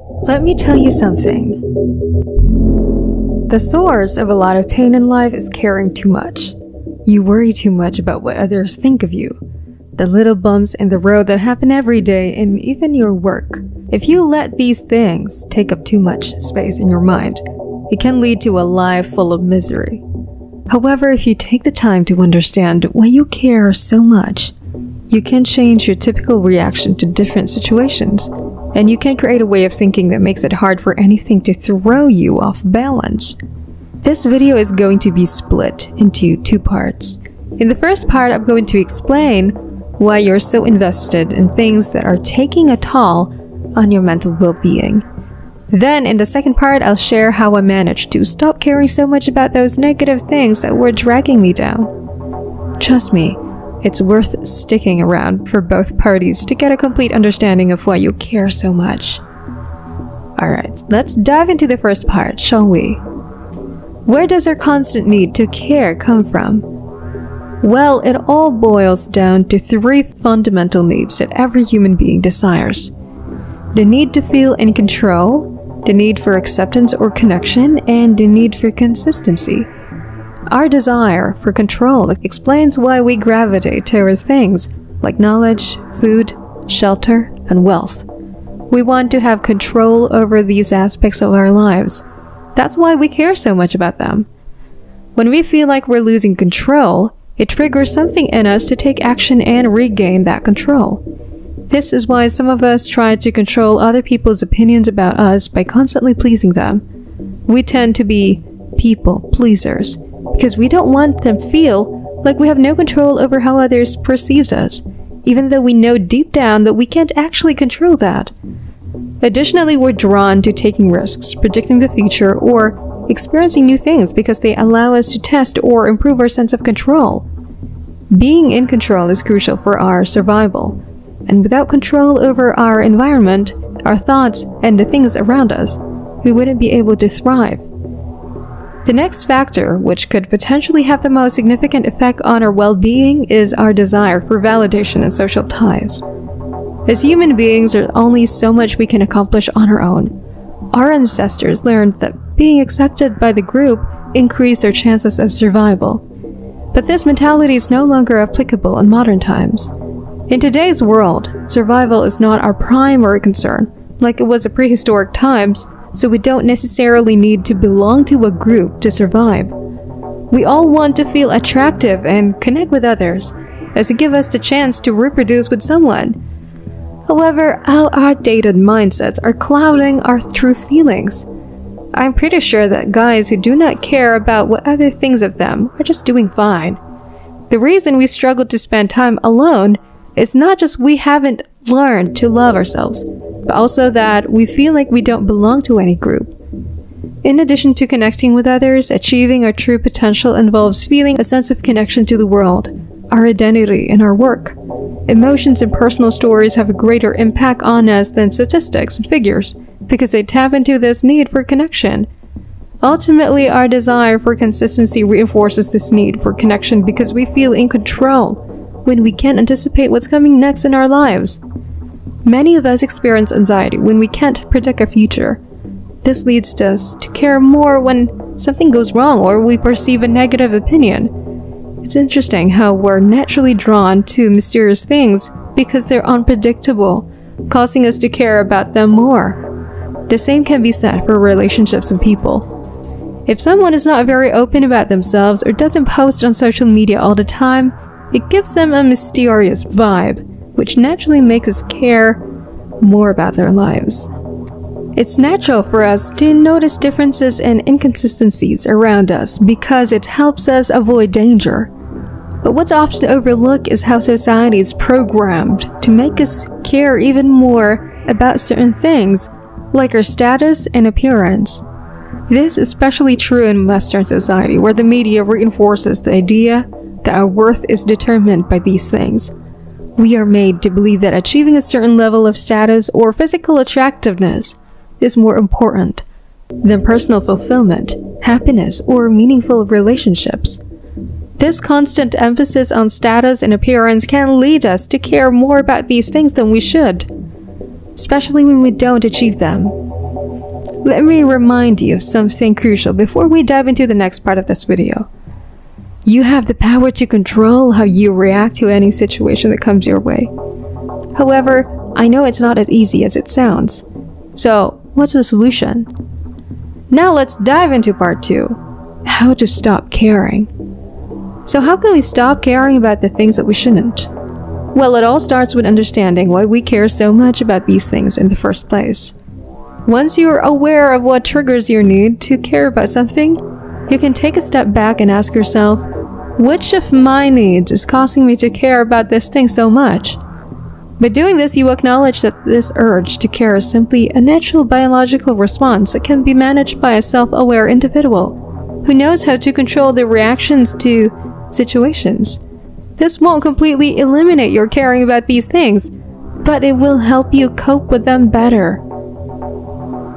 Let me tell you something. The source of a lot of pain in life is caring too much. You worry too much about what others think of you. The little bumps in the road that happen every day in even your work. If you let these things take up too much space in your mind, it can lead to a life full of misery. However, if you take the time to understand why you care so much, you can change your typical reaction to different situations, and you can create a way of thinking that makes it hard for anything to throw you off balance. This video is going to be split into 2 parts. In the first part, I'm going to explain why you're so invested in things that are taking a toll on your mental well-being. Then, in the second part, I'll share how I managed to stop caring so much about those negative things that were dragging me down. Trust me, it's worth sticking around for both parties to get a complete understanding of why you care so much. Alright, let's dive into the first part, shall we? Where does our constant need to care come from? Well, it all boils down to 3 fundamental needs that every human being desires. The need to feel in control, the need for acceptance or connection, and the need for consistency. Our desire for control explains why we gravitate towards things like knowledge, food, shelter, and wealth. We want to have control over these aspects of our lives. That's why we care so much about them. When we feel like we're losing control, it triggers something in us to take action and regain that control. This is why some of us try to control other people's opinions about us by constantly pleasing them. We tend to be people pleasers because we don't want them to feel like we have no control over how others perceive us, even though we know deep down that we can't actually control that. Additionally, we're drawn to taking risks, predicting the future, or experiencing new things because they allow us to test or improve our sense of control. Being in control is crucial for our survival. And without control over our environment, our thoughts, and the things around us, we wouldn't be able to thrive. The next factor, which could potentially have the most significant effect on our well-being, is our desire for validation and social ties. As human beings, there's only so much we can accomplish on our own. Our ancestors learned that being accepted by the group increased their chances of survival. But this mentality is no longer applicable in modern times. In today's world, survival is not our primary concern, like it was in prehistoric times, so we don't necessarily need to belong to a group to survive. We all want to feel attractive and connect with others, as it gives us the chance to reproduce with someone. However, our outdated mindsets are clouding our true feelings. I'm pretty sure that guys who do not care about what others think of them are just doing fine. The reason we struggle to spend time alone is not just we haven't learned to love ourselves, but also that we feel like we don't belong to any group. In addition to connecting with others, achieving our true potential involves feeling a sense of connection to the world, our identity, and our work. Emotions and personal stories have a greater impact on us than statistics and figures, because they tap into this need for connection. Ultimately, our desire for consistency reinforces this need for connection because we feel in control when we can't anticipate what's coming next in our lives. Many of us experience anxiety when we can't predict our future. This leads us to care more when something goes wrong or we perceive a negative opinion. It's interesting how we're naturally drawn to mysterious things because they're unpredictable, causing us to care about them more. The same can be said for relationships and people. If someone is not very open about themselves or doesn't post on social media all the time, it gives them a mysterious vibe, which naturally makes us care more about their lives. It's natural for us to notice differences and inconsistencies around us because it helps us avoid danger. But what's often overlooked is how society is programmed to make us care even more about certain things, like our status and appearance. This is especially true in Western society, where the media reinforces the idea that our worth is determined by these things. We are made to believe that achieving a certain level of status or physical attractiveness is more important than personal fulfillment, happiness, or meaningful relationships. This constant emphasis on status and appearance can lead us to care more about these things than we should. especially when we don't achieve them. Let me remind you of something crucial before we dive into the next part of this video. You have the power to control how you react to any situation that comes your way. However, I know it's not as easy as it sounds. So, what's the solution? Now let's dive into part 2. How to stop caring. So how can we stop caring about the things that we shouldn't? Well, it all starts with understanding why we care so much about these things in the first place. Once you are aware of what triggers your need to care about something, you can take a step back and ask yourself, which of my needs is causing me to care about this thing so much? By doing this, you acknowledge that this urge to care is simply a natural biological response that can be managed by a self-aware individual who knows how to control their reactions to situations. This won't completely eliminate your caring about these things, but it will help you cope with them better.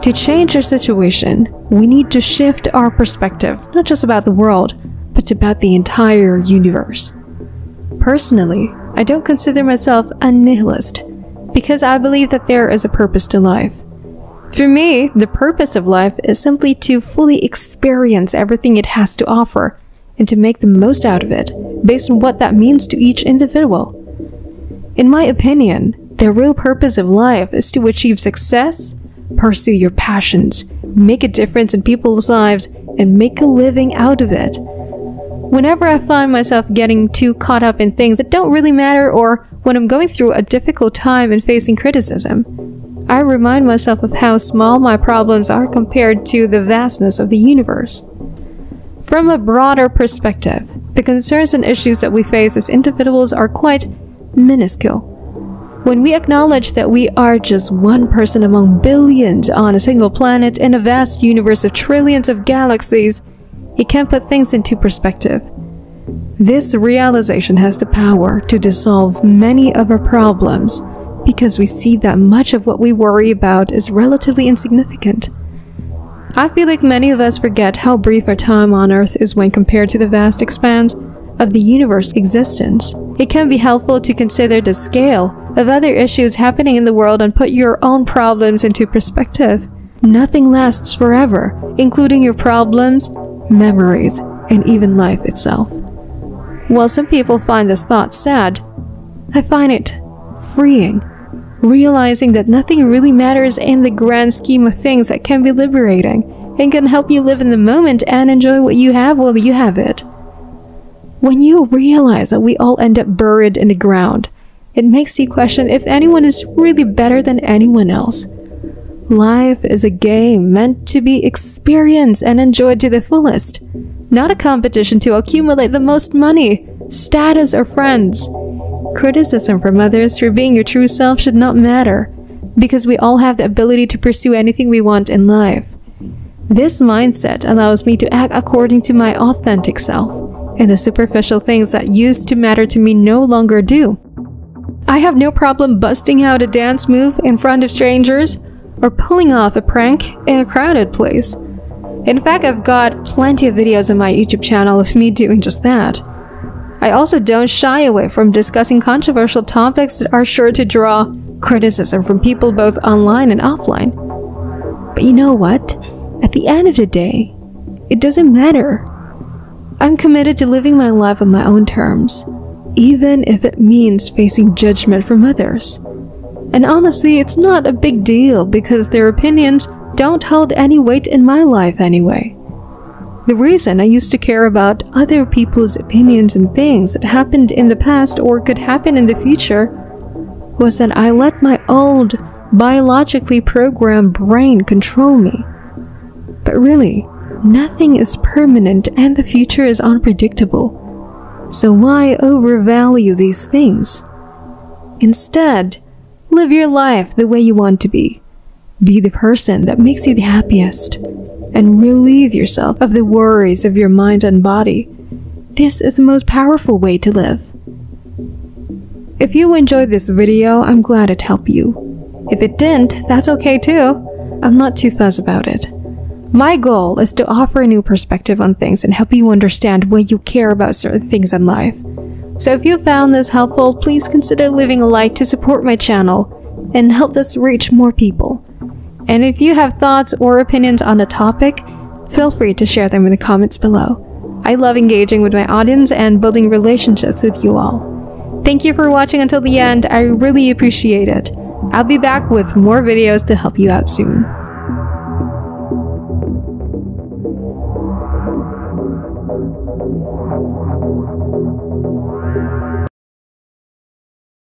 To change our situation, we need to shift our perspective, not just about the world, but about the entire universe. Personally, I don't consider myself a nihilist, because I believe that there is a purpose to life. For me, the purpose of life is simply to fully experience everything it has to offer, and to make the most out of it, based on what that means to each individual. In my opinion, the real purpose of life is to achieve success, pursue your passions, make a difference in people's lives, and make a living out of it. Whenever I find myself getting too caught up in things that don't really matter, or when I'm going through a difficult time and facing criticism, I remind myself of how small my problems are compared to the vastness of the universe. From a broader perspective, the concerns and issues that we face as individuals are quite minuscule. When we acknowledge that we are just one person among billions on a single planet in a vast universe of trillions of galaxies, it can put things into perspective. This realization has the power to dissolve many of our problems because we see that much of what we worry about is relatively insignificant. I feel like many of us forget how brief our time on Earth is when compared to the vast expanse of the universe's existence. It can be helpful to consider the scale of other issues happening in the world and put your own problems into perspective. Nothing lasts forever, including your problems, memories, and even life itself. While some people find this thought sad, I find it freeing, realizing that nothing really matters in the grand scheme of things. That can be liberating and can help you live in the moment and enjoy what you have while you have it. When you realize that we all end up buried in the ground, it makes you question if anyone is really better than anyone else. Life is a game meant to be experienced and enjoyed to the fullest, not a competition to accumulate the most money, status, or friends. Criticism from others for being your true self should not matter, because we all have the ability to pursue anything we want in life. This mindset allows me to act according to my authentic self, and the superficial things that used to matter to me no longer do. I have no problem busting out a dance move in front of strangers, or pulling off a prank in a crowded place. In fact, I've got plenty of videos on my YouTube channel of me doing just that. I also don't shy away from discussing controversial topics that are sure to draw criticism from people both online and offline. But you know what? At the end of the day, it doesn't matter. I'm committed to living my life on my own terms, even if it means facing judgment from others. And honestly, it's not a big deal because their opinions don't hold any weight in my life anyway. The reason I used to care about other people's opinions and things that happened in the past or could happen in the future was that I let my old, biologically programmed brain control me. But really, nothing is permanent and the future is unpredictable. So why overvalue these things? Instead, live your life the way you want to be. Be the person that makes you the happiest, and relieve yourself of the worries of your mind and body. This is the most powerful way to live. If you enjoyed this video, I'm glad it helped you. If it didn't, that's okay too. I'm not too fussed about it. My goal is to offer a new perspective on things and help you understand why you care about certain things in life. So if you found this helpful, please consider leaving a like to support my channel and helped us reach more people. And if you have thoughts or opinions on the topic, feel free to share them in the comments below. I love engaging with my audience and building relationships with you all. Thank you for watching until the end, I really appreciate it. I'll be back with more videos to help you out soon.